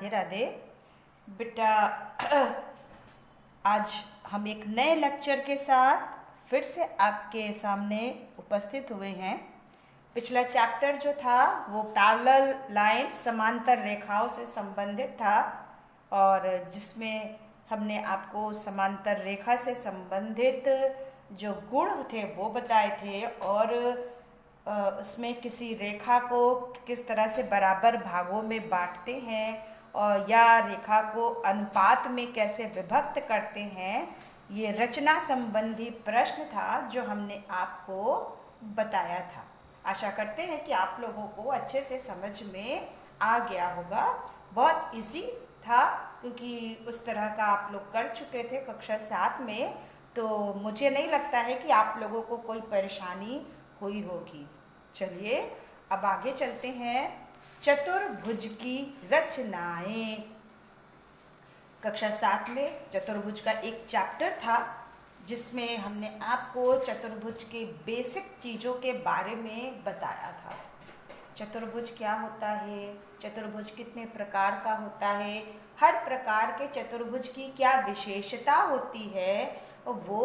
राधे राधे बेटा। आज हम एक नए लेक्चर के साथ फिर से आपके सामने उपस्थित हुए हैं। पिछला चैप्टर जो था वो पैरेलल लाइन समांतर रेखाओं से संबंधित था और जिसमें हमने आपको समांतर रेखा से संबंधित जो गुण थे वो बताए थे और उसमें किसी रेखा को किस तरह से बराबर भागों में बांटते हैं और या रेखा को अनुपात में कैसे विभक्त करते हैं, ये रचना संबंधी प्रश्न था जो हमने आपको बताया था। आशा करते हैं कि आप लोगों को अच्छे से समझ में आ गया होगा। बहुत इजी था क्योंकि उस तरह का आप लोग कर चुके थे कक्षा 7 में, तो मुझे नहीं लगता है कि आप लोगों को कोई परेशानी हुई होगी। चलिए अब आगे चलते हैं। चतुर्भुज की रचनाएं। कक्षा 7 में चतुर्भुज का एक चैप्टर था जिसमें हमने आपको चतुर्भुज के बेसिक चीज़ों के बारे में बताया था। चतुर्भुज क्या होता है, चतुर्भुज कितने प्रकार का होता है, हर प्रकार के चतुर्भुज की क्या विशेषता होती है, वो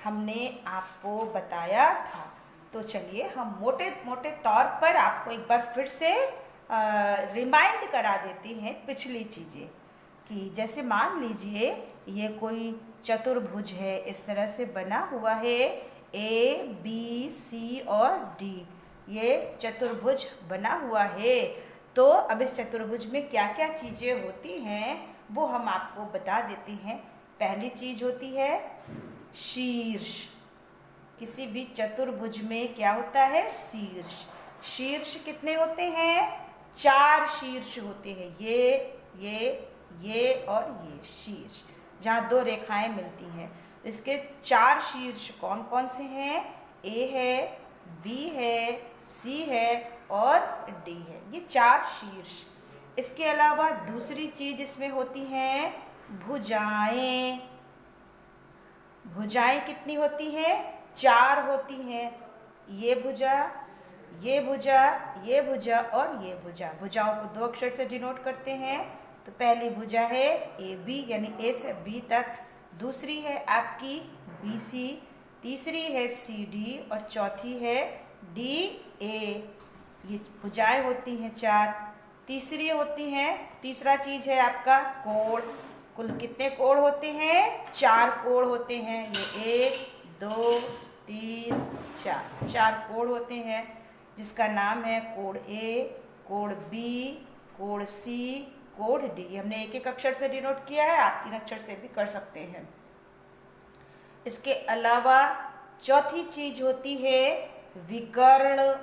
हमने आपको बताया था। तो चलिए हम मोटे मोटे तौर पर आपको एक बार फिर से रिमाइंड करा देते हैं पिछली चीज़ें कि जैसे मान लीजिए ये कोई चतुर्भुज है, इस तरह से बना हुआ है A, B, C और D। ये चतुर्भुज बना हुआ है। तो अब इस चतुर्भुज में क्या क्या चीज़ें होती हैं वो हम आपको बता देते हैं। पहली चीज़ होती है शीर्ष। किसी भी चतुर्भुज में क्या होता है, शीर्ष। शीर्ष कितने होते हैं, 4 शीर्ष होते हैं। ये और ये शीर्ष, जहाँ 2 रेखाएं मिलती हैं। तो इसके 4 शीर्ष कौन कौन से हैं, A है, B है, C है और D है। ये 4 शीर्ष। इसके अलावा दूसरी चीज इसमें होती हैं भुजाएं। भुजाएं कितनी होती हैं, 4 होती हैं। ये भुजा, ये भुजा, ये भुजा और ये भुजा। भुजाओं को 2 अक्षर से डिनोट करते हैं। तो पहली भुजा है AB यानी A से B तक, दूसरी है आपकी BC, तीसरी है CD और चौथी है DA। ये भुजाएं होती हैं 4। तीसरी होती हैं, तीसरा चीज है आपका कोण। कुल कितने कोण होते हैं, 4 कोण होते हैं। ये 1 2 3 4, 4 कोण होते हैं जिसका नाम है कोण A, कोण B, कोण C, कोण D। हमने एक एक अक्षर से डिनोट किया है, आप 3 अक्षर से भी कर सकते हैं। इसके अलावा चौथी चीज होती है विकर्ण।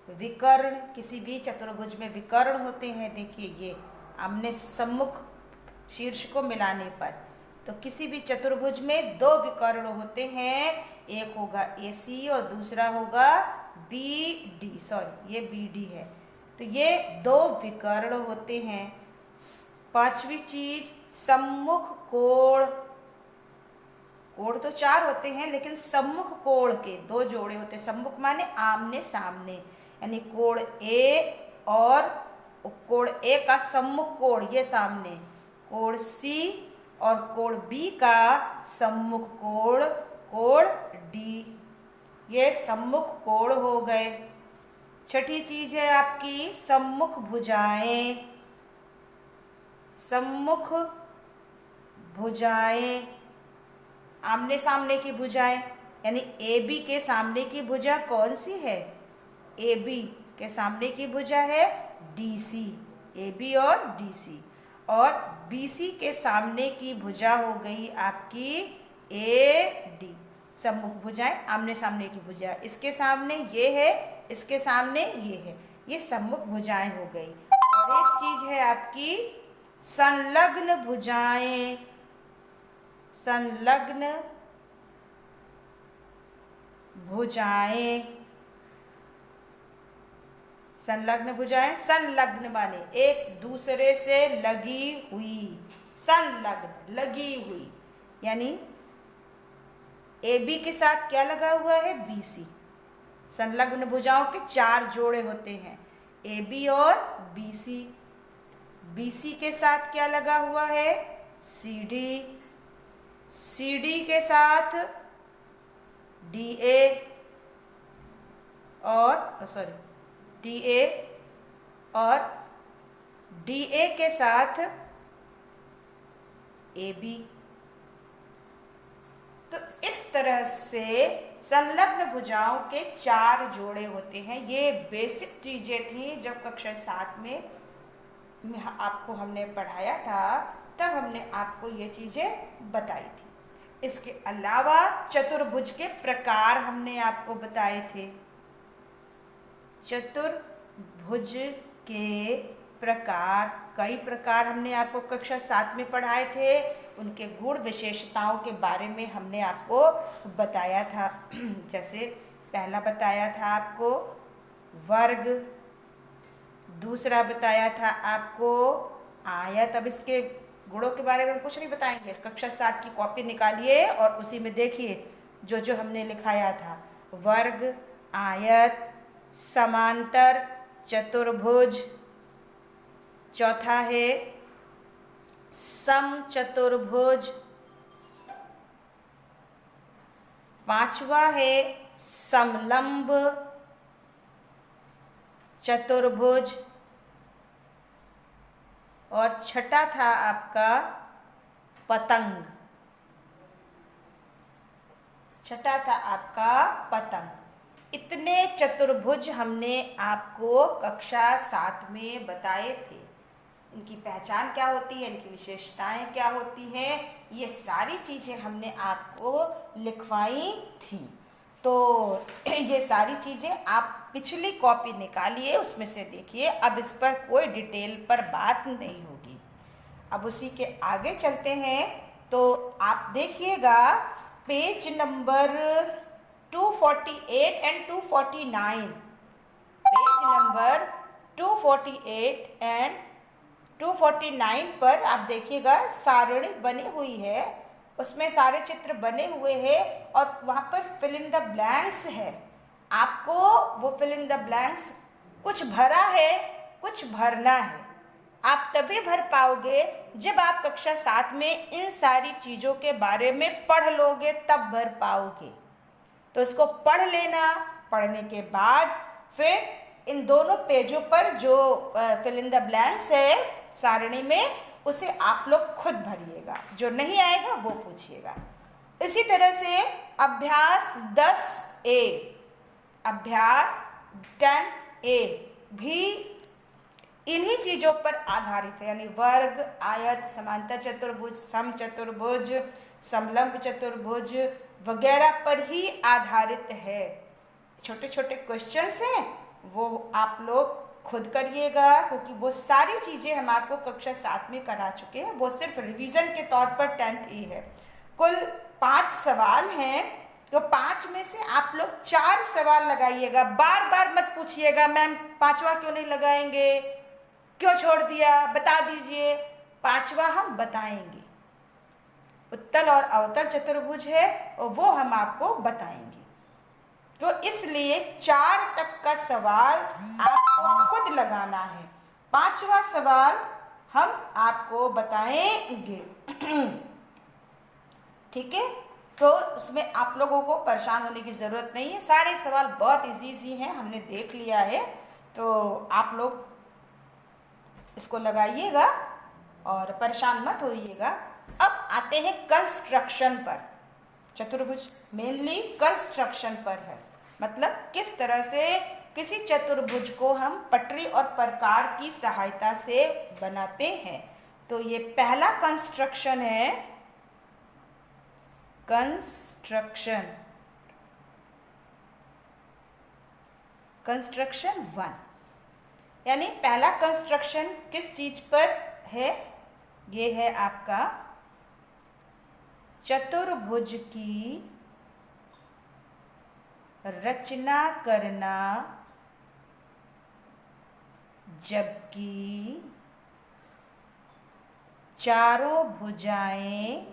विकर्ण, किसी भी चतुर्भुज में विकर्ण होते हैं। देखिए ये आमने सम्मुख शीर्ष को मिलाने पर, तो किसी भी चतुर्भुज में 2 विकर्ण होते हैं। एक होगा AC और दूसरा होगा BD। सॉरी, ये BD है। तो ये 2 विकर्ण होते हैं। 5वीं चीज सम्मुख कोण। कोण तो 4 होते हैं लेकिन सम्मुख कोण के 2 जोड़े होते हैं। सम्मुख माने आमने सामने, यानी कोण A और कोण A का सम्मुख कोण ये सामने, कोण C और कोण B का सम्मुख कोण कोण D। ये सम्मुख कोण हो गए। छठी चीज है आपकी सम्मुख भुजाएं। सम्मुख भुजाएं, आमने सामने की भुजाएं, यानी AB के सामने की भुजा कौन सी है, AB के सामने की भुजा है DC। AB और DC। और BC के सामने की भुजा हो गई आपकी AD। सम्मुख भुजाएं, आमने सामने की भुजा। इसके सामने ये है, इसके सामने ये है, ये सम्मुख भुजाएं हो गई। और एक चीज है आपकी संलग्न भुजाएं। संलग्न भुजाएं। संलग्न भुजाएं, संलग्न माने एक दूसरे से लगी हुई। संलग्न, लगी हुई, यानी AB के साथ क्या लगा हुआ है, BC। संलग्न भुजाओं के 4 जोड़े होते हैं, AB और BC। BC के साथ क्या लगा हुआ है? CD, CD के साथ DA और DA और DA के साथ AB। तो इस तरह से संलग्न भुजाओं के 4 जोड़े होते हैं। ये बेसिक चीजें थी जब कक्षा 7 में आपको हमने पढ़ाया था, तब हमने आपको ये चीजें बताई थी। इसके अलावा चतुर्भुज के प्रकार हमने आपको बताए थे। चतुर्भुज के प्रकार, कई प्रकार हमने आपको कक्षा 7 में पढ़ाए थे। उनके गुण विशेषताओं के बारे में हमने आपको बताया था। जैसे पहला बताया था आपको वर्ग, दूसरा बताया था आपको आयत। अब इसके गुणों के बारे में कुछ नहीं बताएंगे, कक्षा 7 की कॉपी निकालिए और उसी में देखिए जो जो हमने लिखाया था। वर्ग, आयत, समांतर, चतुर्भुज। चौथा है समचतुर्भुज। पांचवा है समलंब चतुर्भुज। और छठा था आपका पतंग। छठा था आपका पतंग। इतने चतुर्भुज हमने आपको कक्षा 7 में बताए थे। इनकी पहचान क्या होती है, इनकी विशेषताएं क्या होती हैं, ये सारी चीज़ें हमने आपको लिखवाई थी। तो ये सारी चीज़ें आप पिछली कॉपी निकालिए, उसमें से देखिए। अब इस पर कोई डिटेल पर बात नहीं होगी। अब उसी के आगे चलते हैं। तो आप देखिएगा page number 248 and 249। Page number 248 and 249 पर आप देखिएगा सारणी बनी हुई है, उसमें सारे चित्र बने हुए हैं और वहाँ पर फिल इन द ब्लैंक्स है। आपको वो फिल इन द ब्लैंक्स कुछ भरा है, कुछ भरना है। आप तभी भर पाओगे जब आप कक्षा 7 में इन सारी चीज़ों के बारे में पढ़ लोगे, तब भर पाओगे। तो इसको पढ़ लेना, पढ़ने के बाद फिर इन दोनों पेजों पर जो फिल इन द ब्लैंक्स है सारणी में, उसे आप लोग खुद भरिएगा। जो नहीं आएगा वो पूछिएगा। इसी तरह से अभ्यास 10A, अभ्यास 10A भी इन्हीं चीज़ों पर आधारित है, यानी वर्ग, आयत, समांतर चतुर्भुज, समचतुर्भुज, समलंब चतुर्भुज वगैरह पर ही आधारित है। छोटे छोटे क्वेश्चंस हैं, वो आप लोग खुद करिएगा, क्योंकि वो सारी चीज़ें हम आपको कक्षा 7 में करा चुके हैं। वो सिर्फ रिवीजन के तौर पर 10th है। कुल 5 सवाल हैं, तो 5 में से आप लोग 4 सवाल लगाइएगा। बार बार मत पूछिएगा मैम 5वां क्यों नहीं लगाएंगे, क्यों छोड़ दिया, बता दीजिए। 5वां हम बताएंगे। उत्तल और अवतल चतुर्भुज है और वो हम आपको बताएंगे। तो इसलिए 4 तक का सवाल आपको खुद लगाना है। 5वां सवाल हम आपको बताएंगे। ठीक है, तो उसमें आप लोगों को परेशान होने की ज़रूरत नहीं है। सारे सवाल बहुत इजी हैं, हमने देख लिया है। तो आप लोग इसको लगाइएगा और परेशान मत होइएगा। अब आते हैं कंस्ट्रक्शन पर। चतुर्भुज मेनली कंस्ट्रक्शन पर है, मतलब किस तरह से किसी चतुर्भुज को हम पटरी और प्रकार की सहायता से बनाते हैं। तो ये पहला कंस्ट्रक्शन है, कंस्ट्रक्शन 1, यानी पहला कंस्ट्रक्शन किस चीज पर है? ये है आपका चतुर्भुज की रचना करना, जबकि चारों भुजाएं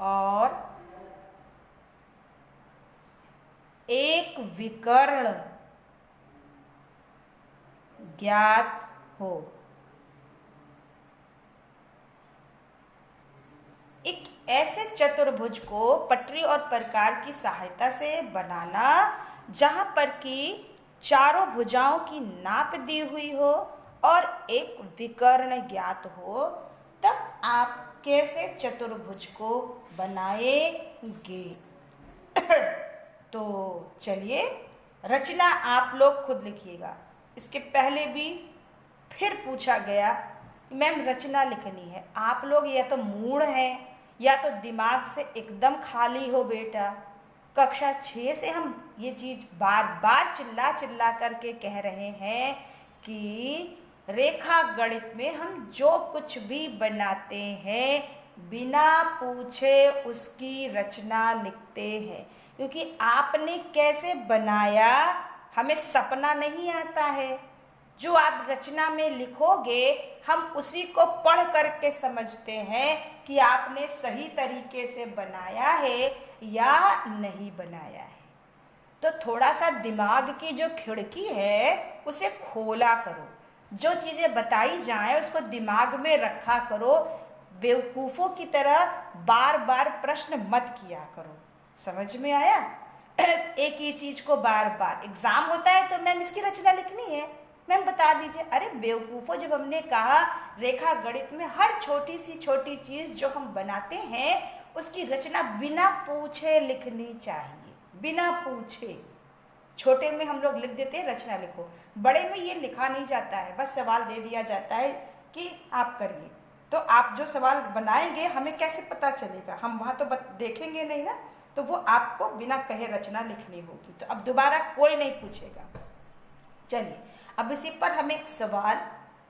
और एक विकर्ण ज्ञात हो। एक ऐसे चतुर्भुज को पटरी और प्रकार की सहायता से बनाना जहाँ पर कि चारों भुजाओं की नाप दी हुई हो और एक विकर्ण ज्ञात हो, तब आप कैसे चतुर्भुज को बनाएंगे। तो चलिए, रचना आप लोग खुद लिखिएगा। इसके पहले भी फिर पूछा गया, मैम रचना लिखनी है। आप लोग या तो मूढ़ हैं या तो दिमाग से एकदम खाली हो बेटा। कक्षा 6 से हम ये चीज़ बार बार चिल्ला चिल्ला करके कह रहे हैं कि रेखा गणित में हम जो कुछ भी बनाते हैं बिना पूछे उसकी रचना लिखते हैं, क्योंकि आपने कैसे बनाया हमें सपना नहीं आता है। जो आप रचना में लिखोगे हम उसी को पढ़ करके समझते हैं कि आपने सही तरीके से बनाया है या नहीं बनाया है। तो थोड़ा सा दिमाग की जो खिड़की है उसे खोला करो, जो चीज़ें बताई जाएं उसको दिमाग में रखा करो। बेवकूफ़ों की तरह बार बार प्रश्न मत किया करो। समझ में आया? एक ही चीज़ को बार बार, एग्ज़ाम होता है तो मैम इसकी रचना लिखनी है, मैम बता दीजिए। अरे बेवकूफ़ों, जब हमने कहा रेखा गणित में हर छोटी सी छोटी चीज़ जो हम बनाते हैं उसकी रचना बिना पूछे लिखनी चाहिए, बिना पूछे। छोटे में हम लोग लिख देते हैं रचना लिखो, बड़े में ये लिखा नहीं जाता है, बस सवाल दे दिया जाता है कि आप करिए। तो आप जो सवाल बनाएंगे हमें कैसे पता चलेगा, हम वहाँ तो देखेंगे नहीं ना, तो वो आपको बिना कहे रचना लिखनी होगी। तो अब दोबारा कोई नहीं पूछेगा। चलिए, अब इसी पर हम एक सवाल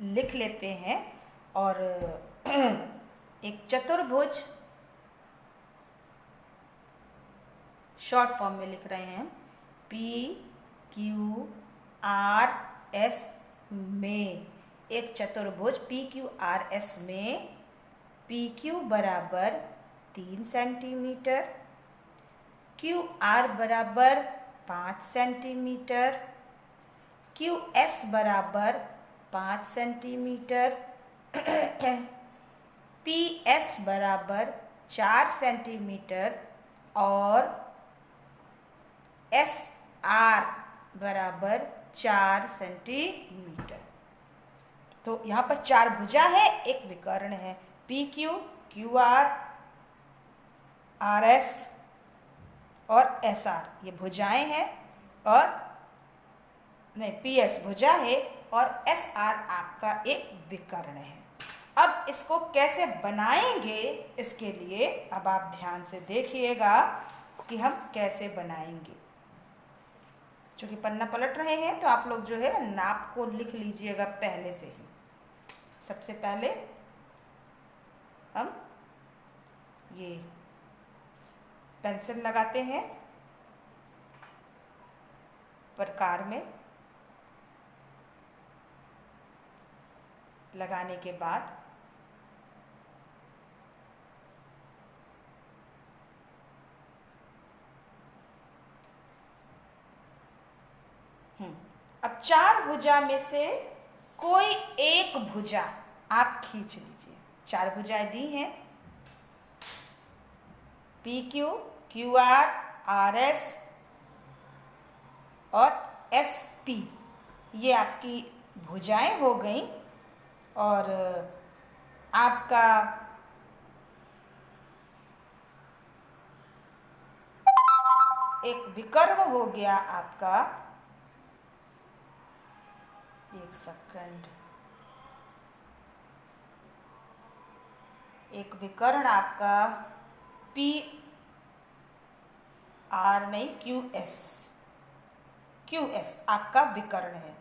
लिख लेते हैं और एक चतुर्भुज शॉर्ट फॉर्म में लिख रहे हैं। PQRS में एक चतुर्भुज PQRS में PQ बराबर 3 सेंटीमीटर, QR बराबर 5 सेंटीमीटर, QS बराबर 5 सेंटीमीटर, PS बराबर 4 सेंटीमीटर और SR बराबर 4 सेंटीमीटर। तो यहाँ पर 4 भुजा है, एक विकर्ण है। PQ, QR, RS और SR ये भुजाएं हैं, और नहीं, PS भुजा है और SR आपका एक विकर्ण है। अब इसको कैसे बनाएंगे, इसके लिए अब आप ध्यान से देखिएगा कि हम कैसे बनाएंगे। चूँकि पन्ना पलट रहे हैं तो आप लोग जो है नाप को लिख लीजिएगा पहले से ही। सबसे पहले हम ये पेंसिल लगाते हैं प्रकार में, लगाने के बाद अब 4 भुजा में से कोई एक भुजा आप खींच लीजिए। 4 भुजाएं दी हैं, PQ, QR, RS और SP, ये आपकी भुजाएं हो गई। और आपका एक विकर्ण हो गया आपका, एक सेकंड, एक विकर्ण आपका PR नहीं, QS आपका विकर्ण है।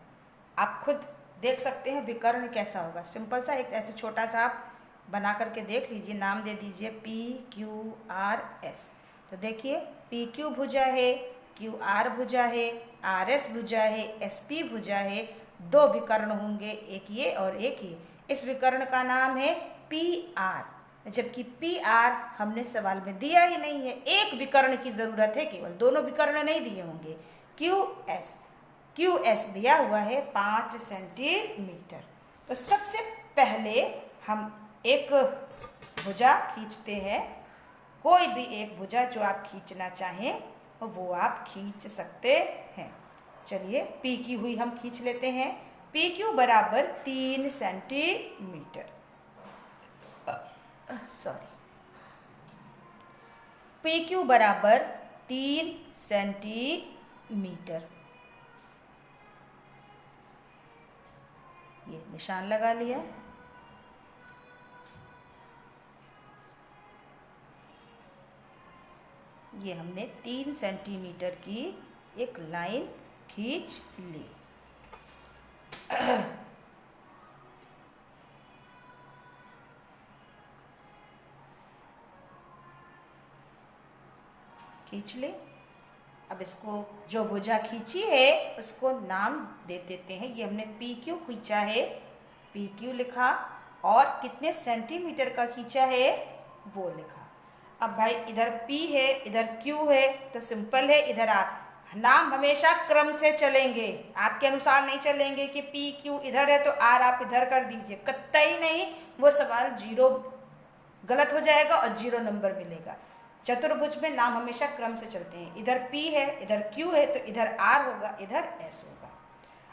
आप खुद देख सकते हैं विकर्ण कैसा होगा। सिंपल सा एक ऐसे छोटा सा आप बना करके देख लीजिए, नाम दे दीजिए PQRS। तो देखिए PQ भुजा है, QR भुजा है, RS भुजा है, SP भुजा है, 2 विकर्ण होंगे, एक ये और एक ये। इस विकर्ण का नाम है PR, जबकि PR हमने सवाल में दिया ही नहीं है। एक विकर्ण की ज़रूरत है केवल, दोनों विकर्ण नहीं दिए होंगे। QS, क्यू एस दिया हुआ है 5 सेंटीमीटर। तो सबसे पहले हम एक भुजा खींचते हैं। कोई भी एक भुजा जो आप खींचना चाहें वो आप खींच सकते हैं। चलिए पी क्यू हुई हम खींच लेते हैं। पी क्यू बराबर 3 सेंटीमीटर, सॉरी, पी क्यू बराबर 3 सेंटीमीटर। ये निशान लगा लिया। ये हमने 3 सेंटीमीटर की एक लाइन खींच ली। खींच ले। अब इसको जो भुजा खींची है उसको नाम दे देते हैं। ये हमने पी क्यू खींचा है, पी क्यू लिखा, और कितने सेंटीमीटर का खींचा है वो लिखा। अब भाई इधर P है इधर Q है तो सिंपल है, इधर R। नाम हमेशा क्रम से चलेंगे, आपके अनुसार नहीं चलेंगे कि P Q इधर है तो R आप इधर कर दीजिए, कतई नहीं। वो सवाल 0 गलत हो जाएगा और 0 नंबर मिलेगा। चतुर्भुज में नाम हमेशा क्रम से चलते हैं। इधर P है इधर Q है तो इधर R होगा इधर S होगा।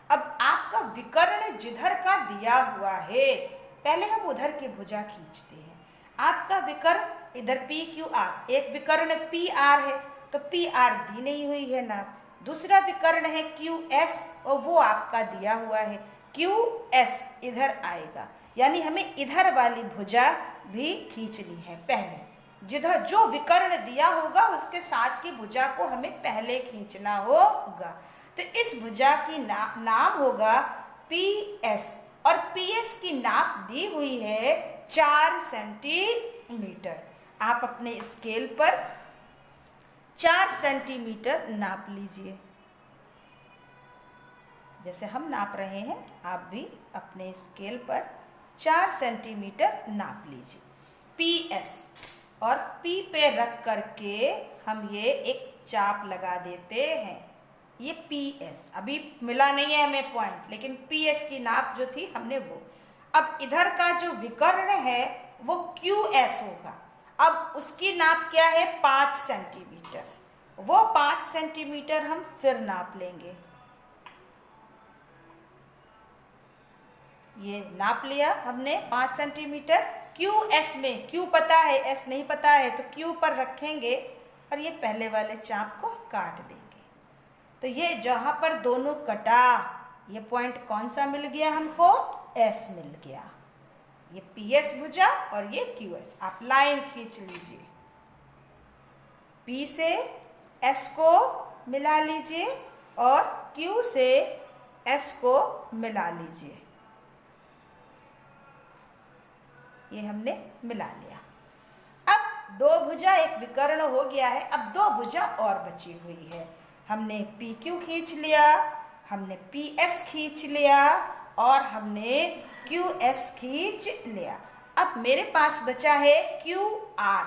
अब आपका विकर्ण जिधर का दिया हुआ है पहले हम उधर की भुजा खींचते हैं। आपका विकर्ण इधर पी क्यू आर, एक विकर्ण पी आर है तो पी आर दी नहीं हुई है नाप। दूसरा विकर्ण है क्यू एस और वो आपका दिया हुआ है, क्यू एस इधर आएगा, यानी हमें इधर वाली भुजा भी खींचनी है पहले। जिधर जो विकर्ण दिया होगा उसके साथ की भुजा को हमें पहले खींचना होगा। तो इस भुजा की नाम होगा पी एस, और पी एस की नाप दी हुई है 4 सेंटीमीटर। आप अपने स्केल पर 4 सेंटीमीटर नाप लीजिए। जैसे हम नाप रहे हैं आप भी अपने स्केल पर 4 सेंटीमीटर नाप लीजिए। पी एस और पी पे रख करके हम ये एक चाप लगा देते हैं। ये पी एस अभी मिला नहीं है हमें पॉइंट, लेकिन पी एस की नाप जो थी हमने वो। अब इधर का जो विकर्ण है वो क्यू एस होगा। अब उसकी नाप क्या है 5 सेंटीमीटर। वो 5 सेंटीमीटर हम फिर नाप लेंगे। ये नाप लिया हमने 5 सेंटीमीटर। क्यू एस में क्यू पता है एस नहीं पता है तो क्यू पर रखेंगे और ये पहले वाले चाप को काट देंगे। तो ये जहाँ पर दोनों कटा ये पॉइंट कौन सा मिल गया हमको, एस मिल गया। ये पी एस भुजा और ये क्यू एस। आप लाइन खींच लीजिए, पी से एस को मिला लीजिए और क्यू से एस को मिला लीजिए। ये हमने मिला लिया। अब 2 भुजा एक विकर्ण हो गया है। अब 2 भुजा और बची हुई है। हमने पी क्यू खींच लिया, हमने पी एस खींच लिया और हमने क्यू एस खींच लिया। अब मेरे पास बचा है Q R.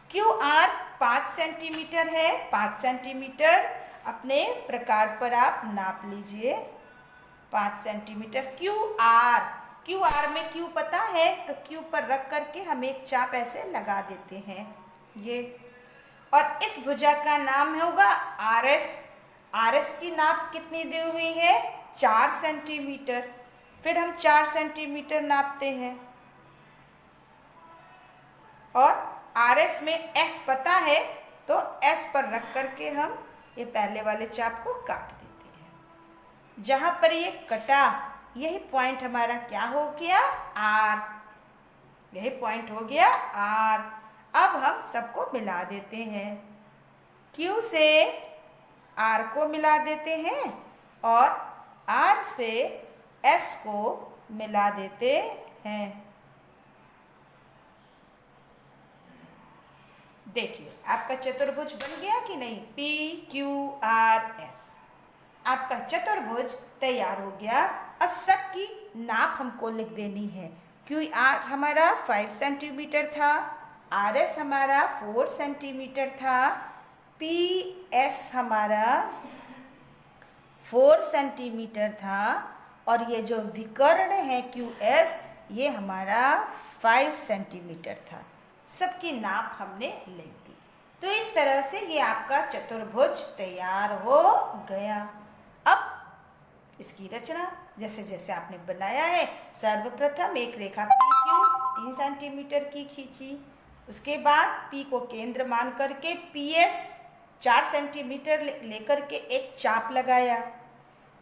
Q R 5 centimetre है। 5 सेंटीमीटर अपने प्रकार पर आप नाप लीजिए। 5 सेंटीमीटर क्यू आर में क्यू पता है तो क्यू पर रख करके हम एक चाप ऐसे लगा देते हैं ये। और इस भुजा का नाम होगा आर एस। आर एस की नाप कितनी दी हुई है 4 सेंटीमीटर। फिर हम 4 सेंटीमीटर नापते हैं और आर एस में एस पता है तो एस पर रख करके हम ये पहले वाले चाप को काट देते हैं। जहाँ पर ये कटा यही पॉइंट हमारा क्या हो गया आर। यही पॉइंट हो गया आर। अब हम सबको मिला देते हैं। क्यू से आर को मिला देते हैं और आर से एस को मिला देते हैं। देखिए आपका चतुर्भुज बन गया कि नहीं, पी क्यू आर एस। आपका चतुर्भुज तैयार हो गया। अब सबकी नाप हमको लिख देनी है। क्यू आर हमारा 5 सेंटीमीटर था, आर एस हमारा 4 सेंटीमीटर था, पी एस हमारा 4 सेंटीमीटर था और ये जो विकर्ण है QS ये हमारा 5 सेंटीमीटर था। सबकी नाप हमने लिख दी। तो इस तरह से ये आपका चतुर्भुज तैयार हो गया। अब इसकी रचना जैसे जैसे आपने बनाया है, सर्वप्रथम एक रेखा PQ 3 सेंटीमीटर की खींची, उसके बाद P को केंद्र मान करके PS 4 सेंटीमीटर लेकर के एक चाप लगाया,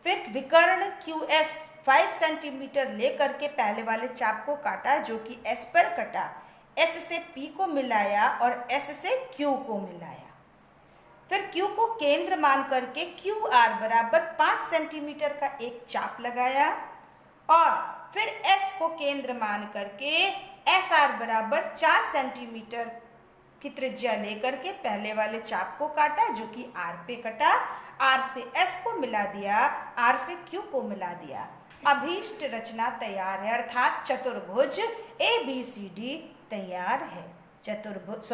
फिर विकर्ण QS 5 सेंटीमीटर लेकर के पहले वाले चाप को काटा जो कि S पर कटा, S से P को मिलाया और S से Q को मिलाया, फिर Q को केंद्र मान करके QR बराबर 5 सेंटीमीटर का एक चाप लगाया और फिर S को केंद्र मान करके SR बराबर 4 सेंटीमीटर की त्रिज्या लेकर के पहले वाले चाप को काटा जो कि R पे कटा, R से S को मिला दिया, R से Q को मिला दिया। अभीष्ट रचना तैयार है, अर्थात चतुर्भुज ABCD तैयार है। चतुर्भुज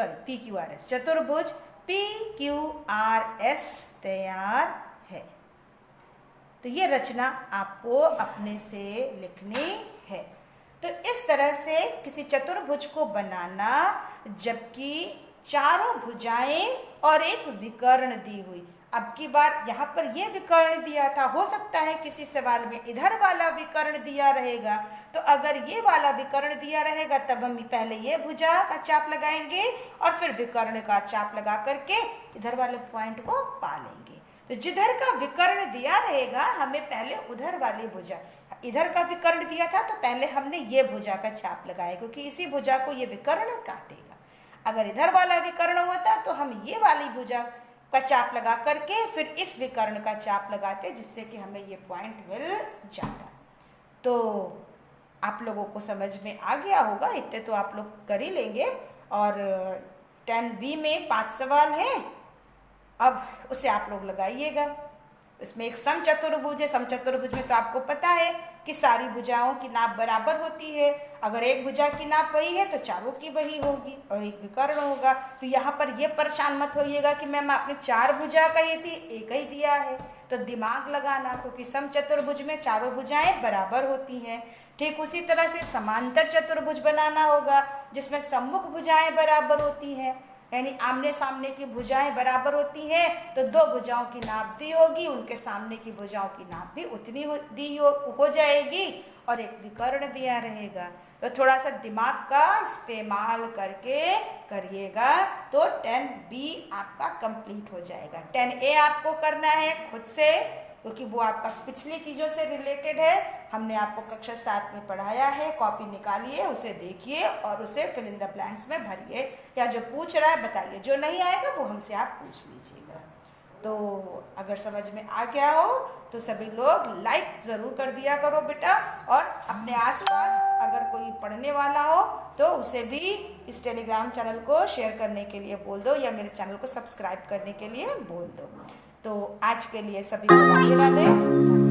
PQRS तैयार है। तो ये रचना आपको अपने से लिखनी है। तो इस तरह से किसी चतुर्भुज को बनाना जबकि चारों भुजाएं और एक विकर्ण दी हुई। अब की बार यहाँ पर ये विकर्ण दिया था, हो सकता है किसी सवाल में इधर वाला विकर्ण दिया रहेगा, तो अगर ये वाला विकर्ण दिया रहेगा तब हम पहले ये भुजा का चाप लगाएंगे और फिर विकर्ण का चाप लगा करके इधर वाले पॉइंट को पा लेंगे। तो जिधर का विकर्ण दिया रहेगा हमें पहले उधर वाली भुजा, इधर का विकर्ण दिया था तो पहले हमने ये भुजा का चाप लगाया क्योंकि इसी भुजा को ये विकर्ण काटेगा। अगर इधर वाला विकर्ण होता तो हम ये वाली भुजा का चाप लगा करके फिर इस विकर्ण का चाप लगाते जिससे कि हमें ये पॉइंट मिल जाता। तो आप लोगों को समझ में आ गया होगा, इतने तो आप लोग कर ही लेंगे। और 10B में 5 सवाल हैं, अब उसे आप लोग लगाइएगा। इसमें एक समचतुर्भुज है, समचतुर्भुज में तो आपको पता है कि सारी भुजाओं की नाप बराबर होती है। अगर एक भुजा की नाप वही है तो चारों की वही होगी और एक विकर्ण होगा। तो यहाँ पर ये परेशान मत होइएगा कि मैम आपने 4 भुजा कही थी, एक ही दिया है। तो दिमाग लगाना, क्योंकि समचतुर्भुज में चारों भुजाएं बराबर होती हैं। ठीक उसी तरह से समांतर चतुर्भुज बनाना होगा जिसमें सम्मुख भुजाएं बराबर होती हैं, यानी आमने सामने की भुजाएं बराबर होती हैं। तो 2 भुजाओं की नाप दी होगी, उनके सामने की भुजाओं की नाप भी उतनी हो जाएगी और एक विकर्ण दिया रहेगा। तो थोड़ा सा दिमाग का इस्तेमाल करके करिएगा तो 10B आपका कंप्लीट हो जाएगा। 10A आपको करना है खुद से, क्योंकि वो आपका पिछली चीज़ों से रिलेटेड है। हमने आपको कक्षा 7 में पढ़ाया है। कॉपी निकालिए, उसे देखिए और उसे फिल इन द ब्लैंक्स में भरिए, या जो पूछ रहा है बताइए, जो नहीं आएगा वो हमसे आप पूछ लीजिएगा। तो अगर समझ में आ गया हो तो सभी लोग लाइक ज़रूर कर दिया करो बेटा, और अपने आसपास अगर कोई पढ़ने वाला हो तो उसे भी इस टेलीग्राम चैनल को शेयर करने के लिए बोल दो या मेरे चैनल को सब्सक्राइब करने के लिए बोल दो। तो आज के लिए सभी को राधे राधे।